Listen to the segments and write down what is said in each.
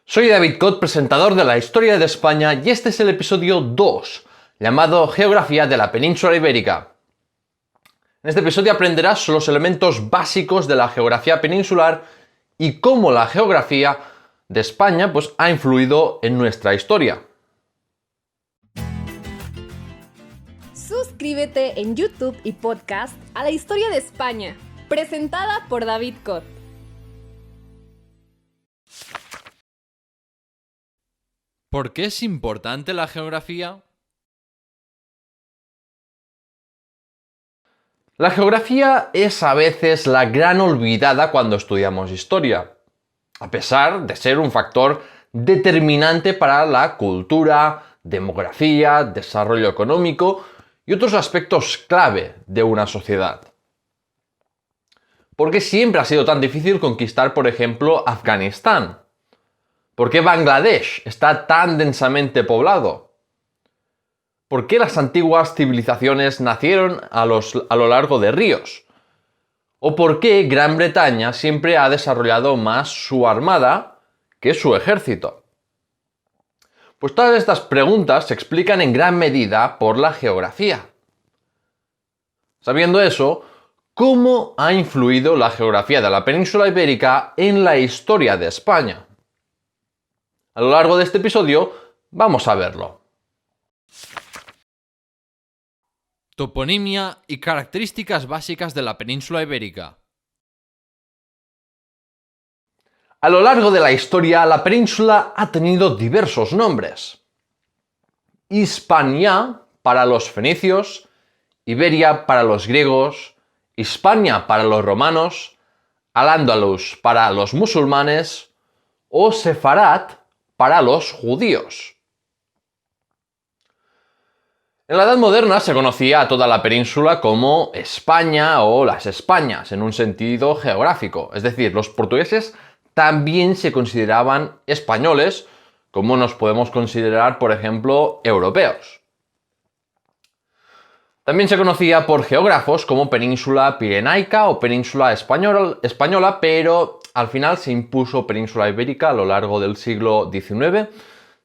Soy David Cot, presentador de la Historia de España, y este es el episodio 2, llamado Geografía de la Península Ibérica. En este episodio aprenderás los elementos básicos de la geografía peninsular y cómo la geografía de España ha influido en nuestra historia. Suscríbete en YouTube y podcast a la Historia de España, presentada por David Cot. ¿Por qué es importante la geografía? La geografía es a veces la gran olvidada cuando estudiamos historia, a pesar de ser un factor determinante para la cultura, demografía, desarrollo económico y otros aspectos clave de una sociedad. ¿Por qué siempre ha sido tan difícil conquistar, por ejemplo, Afganistán? ¿Por qué Bangladesh está tan densamente poblado? ¿Por qué las antiguas civilizaciones nacieron a lo largo de ríos? ¿O por qué Gran Bretaña siempre ha desarrollado más su armada que su ejército? Pues todas estas preguntas se explican en gran medida por la geografía. Sabiendo eso, ¿cómo ha influido la geografía de la península ibérica en la historia de España? A lo largo de este episodio vamos a verlo. Toponimia y características básicas de la península ibérica. A lo largo de la historia, la península ha tenido diversos nombres. Hispania para los fenicios, Iberia para los griegos, Hispania para los romanos, Al-Ándalus para los musulmanes o Sefarat para los judíos. En la Edad Moderna se conocía a toda la península como España o las Españas, en un sentido geográfico. Es decir, los portugueses también se consideraban españoles, como nos podemos considerar, por ejemplo, europeos. También se conocía por geógrafos como península pirenaica o península española, pero al final se impuso península ibérica a lo largo del siglo XIX,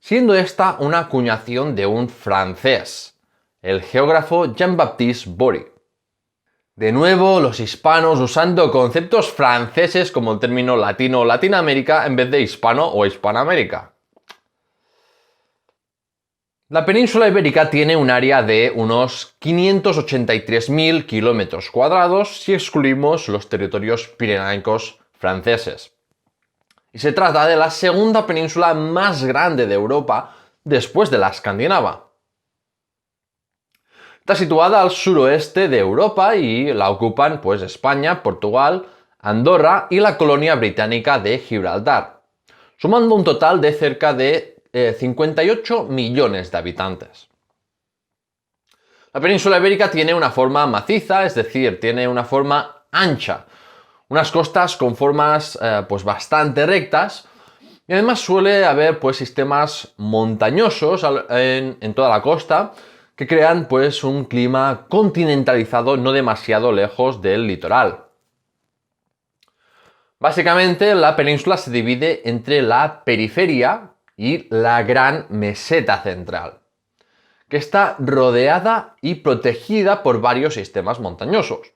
siendo esta una acuñación de un francés, el geógrafo Jean-Baptiste Bory. De nuevo, los hispanos usando conceptos franceses como el término latino o Latinoamérica en vez de hispano o Hispanoamérica. La península ibérica tiene un área de unos 583.000 kilómetros cuadrados si excluimos los territorios pirenaicos franceses. Y se trata de la segunda península más grande de Europa después de la escandinava. Está situada al suroeste de Europa y la ocupan España, Portugal, Andorra y la colonia británica de Gibraltar, sumando un total de cerca de 58 millones de habitantes. La península ibérica tiene una forma maciza, es decir, tiene una forma ancha, unas costas con formas bastante rectas, y además suele haber sistemas montañosos en toda la costa que crean un clima continentalizado no demasiado lejos del litoral. Básicamente la península se divide entre la periferia y la gran meseta central, que está rodeada y protegida por varios sistemas montañosos.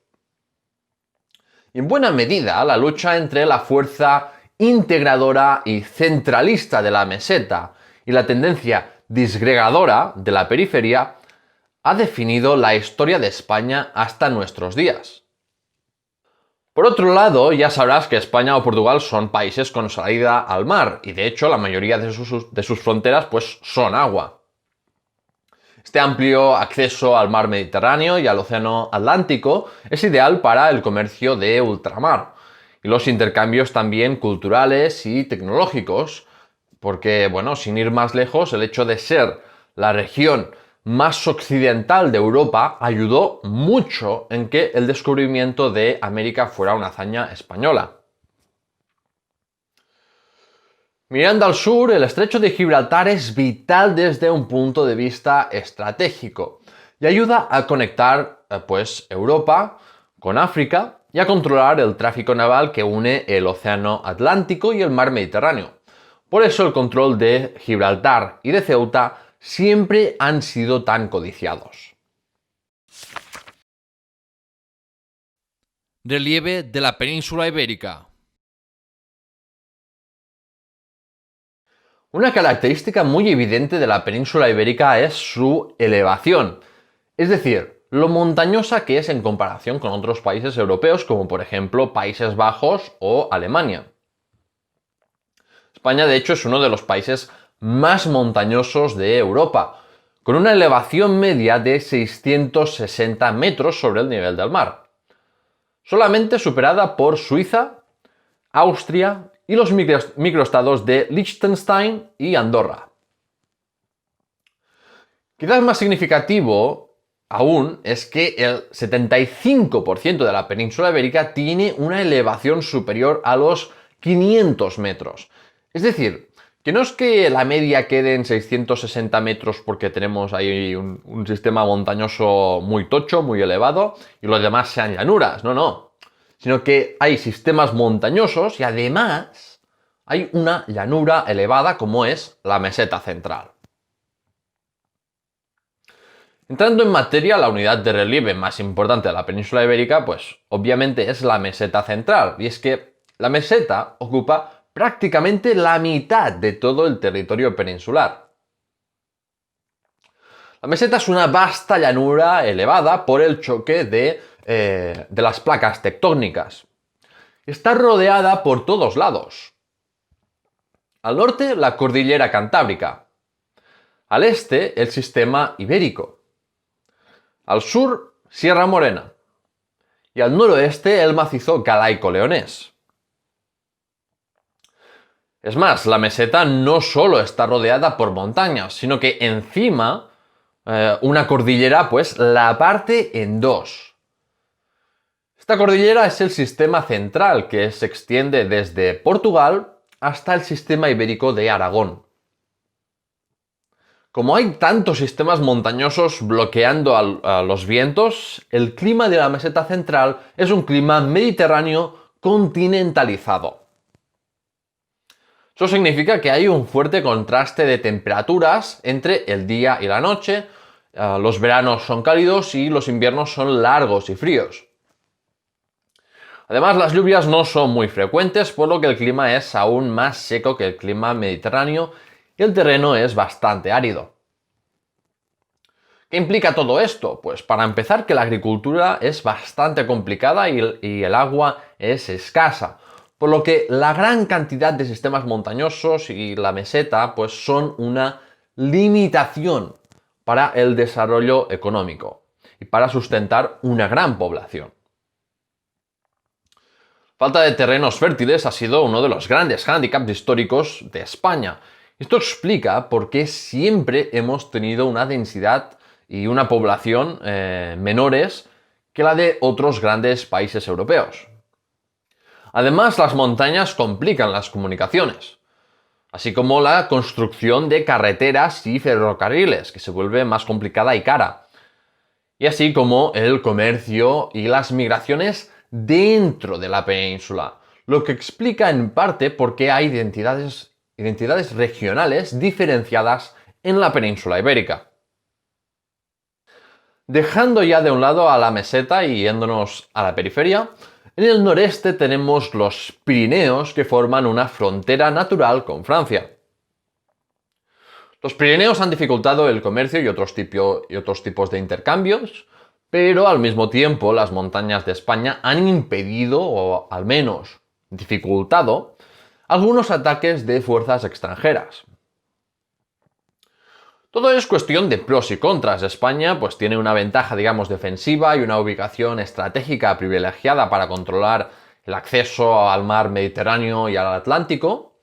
Y en buena medida, la lucha entre la fuerza integradora y centralista de la meseta y la tendencia disgregadora de la periferia ha definido la historia de España hasta nuestros días. Por otro lado, ya sabrás que España o Portugal son países con salida al mar y de hecho la mayoría de sus fronteras son agua. Este amplio acceso al mar Mediterráneo y al océano Atlántico es ideal para el comercio de ultramar y los intercambios también culturales y tecnológicos, porque, sin ir más lejos, el hecho de ser la región más occidental de Europa ayudó mucho en que el descubrimiento de América fuera una hazaña española. Mirando al sur, el estrecho de Gibraltar es vital desde un punto de vista estratégico y ayuda a conectar Europa con África y a controlar el tráfico naval que une el océano Atlántico y el mar Mediterráneo. Por eso el control de Gibraltar y de Ceuta siempre han sido tan codiciados. Relieve de la península ibérica. Una característica muy evidente de la península ibérica es su elevación, es decir, lo montañosa que es en comparación con otros países europeos como por ejemplo Países Bajos o Alemania. España de hecho es uno de los países más montañosos de Europa, con una elevación media de 660 metros sobre el nivel del mar, solamente superada por Suiza, Austria y los microestados de Liechtenstein y Andorra. Quizás más significativo aún es que el 75% de la península ibérica tiene una elevación superior a los 500 metros. Es decir, que no es que la media quede en 660 metros porque tenemos ahí un sistema montañoso muy tocho, muy elevado, y los demás sean llanuras, no. Sino que hay sistemas montañosos y además hay una llanura elevada como es la meseta central. Entrando en materia, la unidad de relieve más importante de la península ibérica, pues obviamente es la meseta central, y es que la meseta ocupa prácticamente la mitad de todo el territorio peninsular. La meseta es una vasta llanura elevada por el choque de las placas tectónicas. Está rodeada por todos lados. Al norte, la cordillera Cantábrica. Al este, el sistema ibérico. Al sur, Sierra Morena. Y al noroeste, el macizo galaico-leonés. Es más, la meseta no solo está rodeada por montañas, sino que encima una cordillera pues la parte en dos. Esta cordillera es el sistema central que se extiende desde Portugal hasta el sistema ibérico de Aragón. Como hay tantos sistemas montañosos bloqueando a los vientos, el clima de la meseta central es un clima mediterráneo continentalizado. Eso significa que hay un fuerte contraste de temperaturas entre el día y la noche, los veranos son cálidos y los inviernos son largos y fríos. Además, las lluvias no son muy frecuentes, por lo que el clima es aún más seco que el clima mediterráneo y el terreno es bastante árido. ¿Qué implica todo esto? Pues para empezar que la agricultura es bastante complicada y el agua es escasa, por lo que la gran cantidad de sistemas montañosos y la meseta pues son una limitación para el desarrollo económico y para sustentar una gran población. Falta de terrenos fértiles ha sido uno de los grandes hándicaps históricos de España. Esto explica por qué siempre hemos tenido una densidad y una población menores que la de otros grandes países europeos. Además, las montañas complican las comunicaciones, así como la construcción de carreteras y ferrocarriles, que se vuelve más complicada y cara, y así como el comercio y las migraciones dentro de la península, lo que explica en parte por qué hay identidades regionales diferenciadas en la península ibérica. Dejando ya de un lado a la meseta y yéndonos a la periferia, en el noreste tenemos los Pirineos que forman una frontera natural con Francia. Los Pirineos han dificultado el comercio y otros tipos de intercambios, pero al mismo tiempo las montañas de España han impedido, o al menos dificultado, algunos ataques de fuerzas extranjeras. Todo es cuestión de pros y contras. España pues tiene una ventaja, digamos, defensiva y una ubicación estratégica privilegiada para controlar el acceso al mar Mediterráneo y al Atlántico,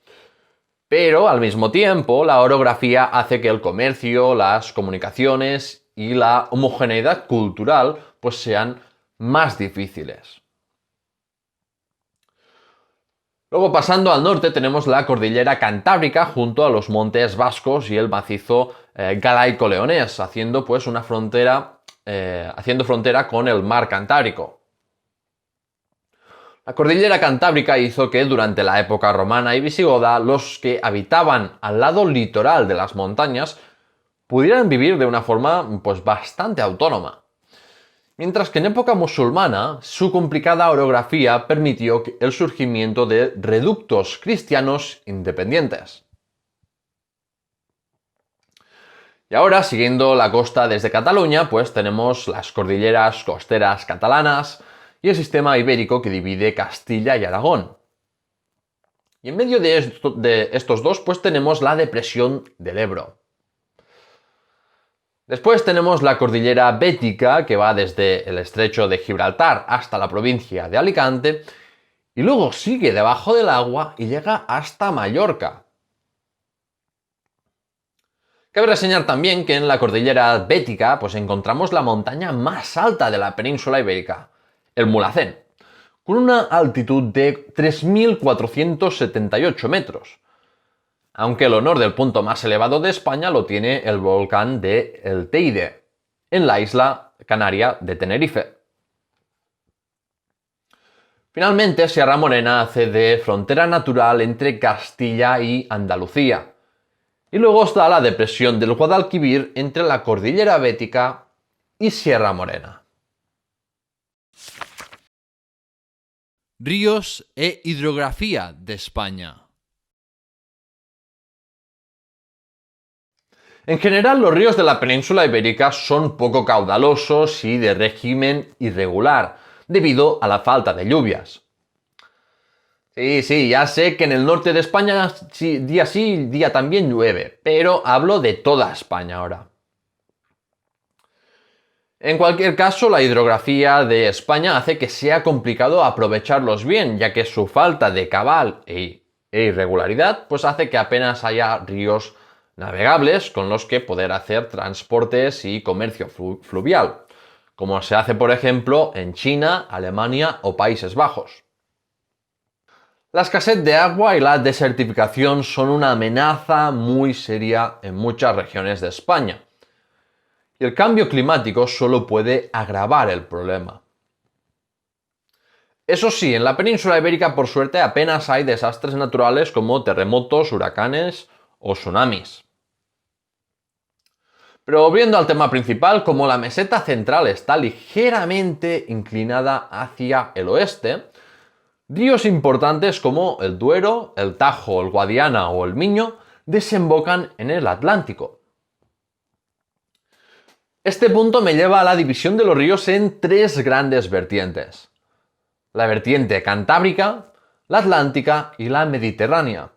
pero al mismo tiempo la orografía hace que el comercio, las comunicaciones y la homogeneidad cultural pues sean más difíciles. Luego, pasando al norte, tenemos la cordillera Cantábrica junto a los montes vascos y el macizo galaico-leonés, haciendo pues una frontera con el mar Cantábrico. La cordillera Cantábrica hizo que durante la época romana y visigoda los que habitaban al lado litoral de las montañas pudieran vivir de una forma pues bastante autónoma. Mientras que en época musulmana su complicada orografía permitió el surgimiento de reductos cristianos independientes. Y ahora, siguiendo la costa desde Cataluña, pues tenemos las cordilleras costeras catalanas y el sistema ibérico que divide Castilla y Aragón. Y en medio de estos dos, pues tenemos la depresión del Ebro. Después tenemos la cordillera bética, que va desde el estrecho de Gibraltar hasta la provincia de Alicante, y luego sigue debajo del agua y llega hasta Mallorca. Cabe reseñar también que en la cordillera bética pues encontramos la montaña más alta de la península ibérica, el Mulhacén, con una altitud de 3.478 metros, aunque el honor del punto más elevado de España lo tiene el volcán de El Teide, en la isla canaria de Tenerife. Finalmente, Sierra Morena hace de frontera natural entre Castilla y Andalucía. Y luego está la depresión del Guadalquivir entre la cordillera bética y Sierra Morena. Ríos e hidrografía de España. En general, los ríos de la península ibérica son poco caudalosos y de régimen irregular, debido a la falta de lluvias. Sí, ya sé que en el norte de España día sí, día también llueve, pero hablo de toda España ahora. En cualquier caso, la hidrografía de España hace que sea complicado aprovecharlos bien, ya que su falta de cabal e irregularidad pues hace que apenas haya ríos navegables con los que poder hacer transportes y comercio fluvial, como se hace por ejemplo en China, Alemania o Países Bajos. La escasez de agua y la desertificación son una amenaza muy seria en muchas regiones de España. Y el cambio climático solo puede agravar el problema. Eso sí, en la península ibérica por suerte apenas hay desastres naturales como terremotos, huracanes o tsunamis. Pero volviendo al tema principal, como la meseta central está ligeramente inclinada hacia el oeste, ríos importantes como el Duero, el Tajo, el Guadiana o el Miño desembocan en el Atlántico. Este punto me lleva a la división de los ríos en tres grandes vertientes: la vertiente cantábrica, la atlántica y la mediterránea.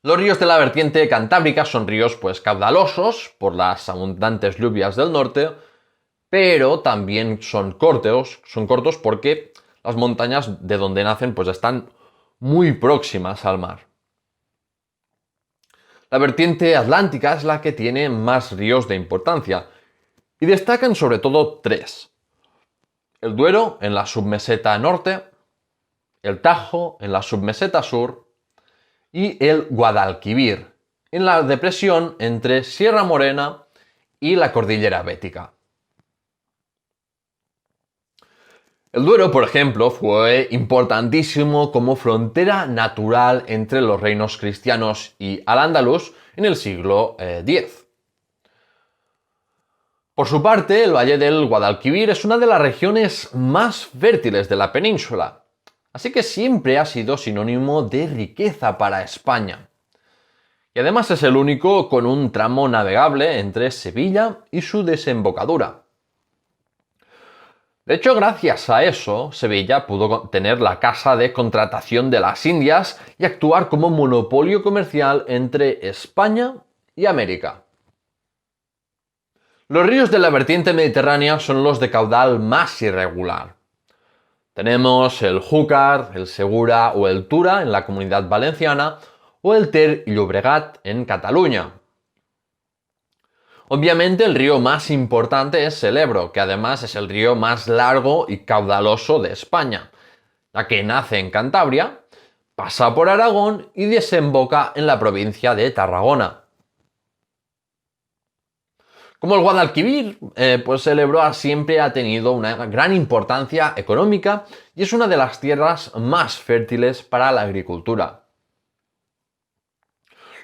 Los ríos de la vertiente cantábrica son ríos pues caudalosos por las abundantes lluvias del norte, pero también son cortos porque las montañas de donde nacen pues están muy próximas al mar. La vertiente atlántica es la que tiene más ríos de importancia y destacan sobre todo tres: el Duero en la submeseta norte, el Tajo en la submeseta sur y el Guadalquivir en la depresión entre Sierra Morena y la cordillera bética. El Duero, por ejemplo, fue importantísimo como frontera natural entre los reinos cristianos y al-Ándalus en el siglo X. Por su parte, el valle del Guadalquivir es una de las regiones más fértiles de la península, así que siempre ha sido sinónimo de riqueza para España. Y además es el único con un tramo navegable entre Sevilla y su desembocadura. De hecho, gracias a eso, Sevilla pudo tener la Casa de Contratación de las Indias y actuar como monopolio comercial entre España y América. Los ríos de la vertiente mediterránea son los de caudal más irregular. Tenemos el Júcar, el Segura o el Tura en la Comunidad Valenciana o el Ter y Llobregat en Cataluña. Obviamente el río más importante es el Ebro, que además es el río más largo y caudaloso de España, ya que nace en Cantabria, pasa por Aragón y desemboca en la provincia de Tarragona. Como el Guadalquivir, pues el Ebro siempre ha tenido una gran importancia económica y es una de las tierras más fértiles para la agricultura.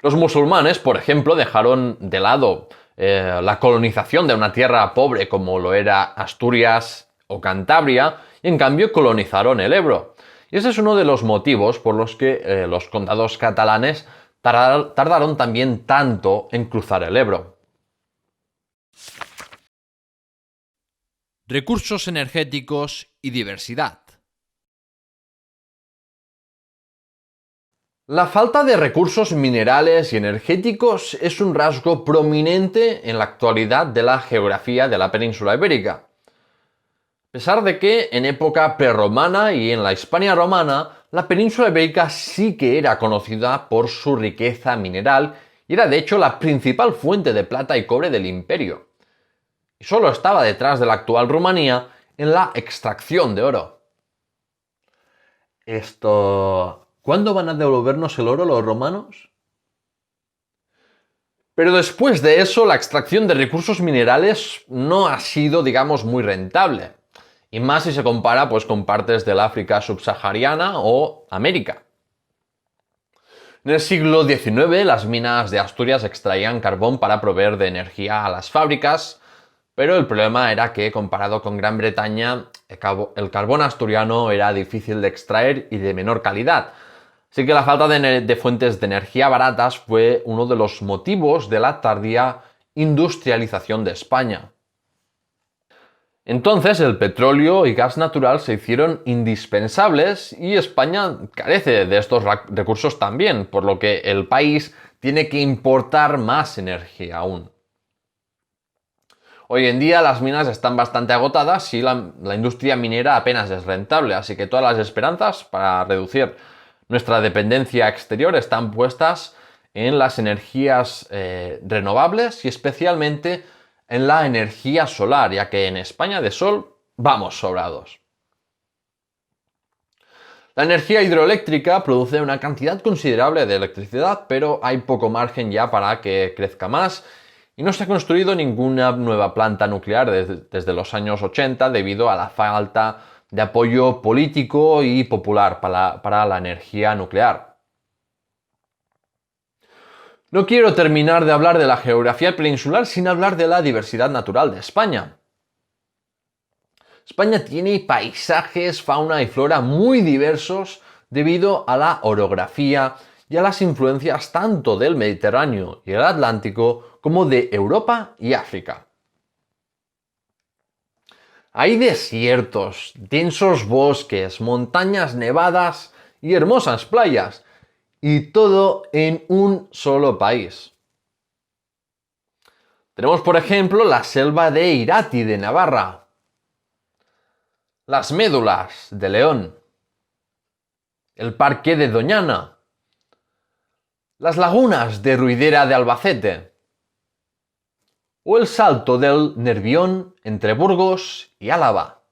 Los musulmanes, por ejemplo, dejaron de lado la colonización de una tierra pobre como lo era Asturias o Cantabria y en cambio colonizaron el Ebro. Y ese es uno de los motivos por los que los condados catalanes tardaron también tanto en cruzar el Ebro. Recursos energéticos y diversidad. La falta de recursos minerales y energéticos es un rasgo prominente en la actualidad de la geografía de la península ibérica. A pesar de que en época prerromana y en la Hispania romana, la península ibérica sí que era conocida por su riqueza mineral y era de hecho la principal fuente de plata y cobre del imperio. Y solo estaba detrás de la actual Rumanía en la extracción de oro. ¿Cuándo van a devolvernos el oro los romanos? Pero después de eso, la extracción de recursos minerales no ha sido, digamos, muy rentable. Y más si se compara pues, con partes del África subsahariana o América. En el siglo XIX, las minas de Asturias extraían carbón para proveer de energía a las fábricas, pero el problema era que, comparado con Gran Bretaña, el carbón asturiano era difícil de extraer y de menor calidad. Así que la falta de fuentes de energía baratas fue uno de los motivos de la tardía industrialización de España. Entonces el petróleo y gas natural se hicieron indispensables y España carece de estos recursos también, por lo que el país tiene que importar más energía aún. Hoy en día las minas están bastante agotadas y la industria minera apenas es rentable, así que todas las esperanzas para reducir nuestra dependencia exterior están puestas en las energías renovables y especialmente en la energía solar, ya que en España de sol vamos sobrados. La energía hidroeléctrica produce una cantidad considerable de electricidad, pero hay poco margen ya para que crezca más y no se ha construido ninguna nueva planta nuclear desde los años 80 debido a la falta de apoyo político y popular para la energía nuclear. No quiero terminar de hablar de la geografía peninsular sin hablar de la diversidad natural de España. España tiene paisajes, fauna y flora muy diversos debido a la orografía y a las influencias tanto del Mediterráneo y el Atlántico como de Europa y África. Hay desiertos, densos bosques, montañas nevadas y hermosas playas, y todo en un solo país. Tenemos, por ejemplo, la selva de Irati de Navarra, las Médulas de León, el Parque de Doñana, las lagunas de Ruidera de Albacete o el Salto del Nervión entre Burgos y Álava.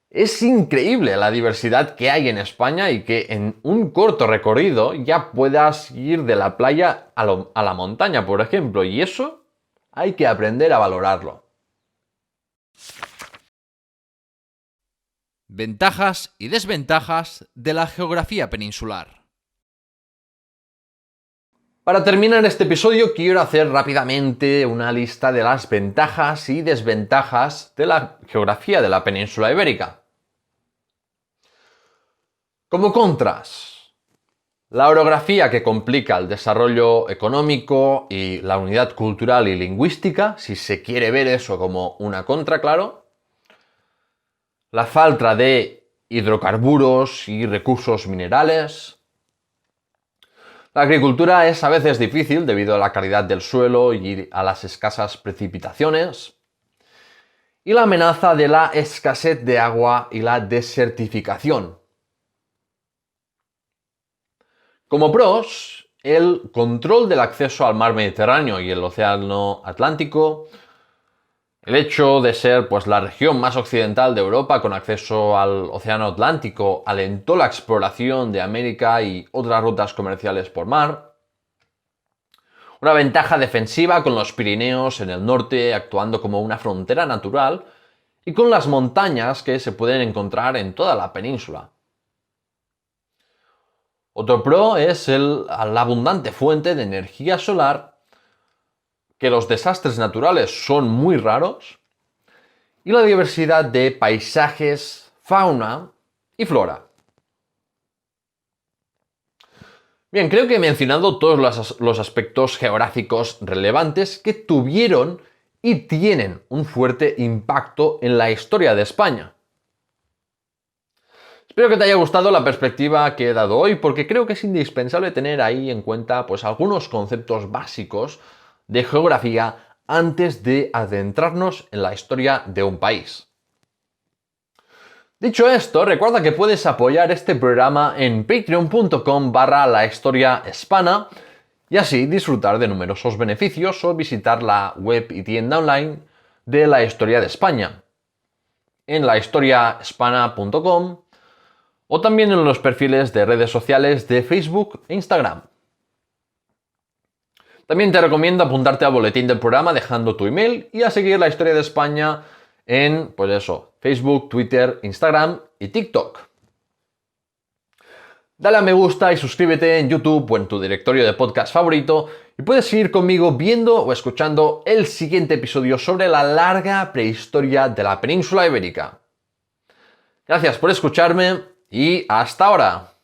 Es increíble la diversidad que hay en España y que en un corto recorrido ya puedas ir de la playa a la montaña, por ejemplo, y eso hay que aprender a valorarlo. Ventajas y desventajas de la geografía peninsular. Para terminar este episodio quiero hacer rápidamente una lista de las ventajas y desventajas de la geografía de la península ibérica. Como contras, la orografía que complica el desarrollo económico y la unidad cultural y lingüística, si se quiere ver eso como una contra, claro. La falta de hidrocarburos y recursos minerales. La agricultura es a veces difícil debido a la calidad del suelo y a las escasas precipitaciones. Y la amenaza de la escasez de agua y la desertificación. Como pros, el control del acceso al mar Mediterráneo y el océano Atlántico, el hecho de ser pues, la región más occidental de Europa con acceso al océano Atlántico alentó la exploración de América y otras rutas comerciales por mar. Una ventaja defensiva con los Pirineos en el norte actuando como una frontera natural y con las montañas que se pueden encontrar en toda la península. Otro pro es la abundante fuente de energía solar, que los desastres naturales son muy raros, y la diversidad de paisajes, fauna y flora. Bien, creo que he mencionado todos los aspectos geográficos relevantes que tuvieron y tienen un fuerte impacto en la historia de España. Espero que te haya gustado la perspectiva que he dado hoy, porque creo que es indispensable tener ahí en cuenta pues, algunos conceptos básicos de geografía antes de adentrarnos en la historia de un país. Dicho esto, recuerda que puedes apoyar este programa en patreon.com/lahistoriahispana y así disfrutar de numerosos beneficios o visitar la web y tienda online de la Historia de España en lahistoriahispana.com o también en los perfiles de redes sociales de Facebook e Instagram. También te recomiendo apuntarte al boletín del programa dejando tu email y a seguir la Historia de España en, Facebook, Twitter, Instagram y TikTok. Dale a me gusta y suscríbete en YouTube o en tu directorio de podcast favorito y puedes seguir conmigo viendo o escuchando el siguiente episodio sobre la larga prehistoria de la península ibérica. Gracias por escucharme y hasta ahora.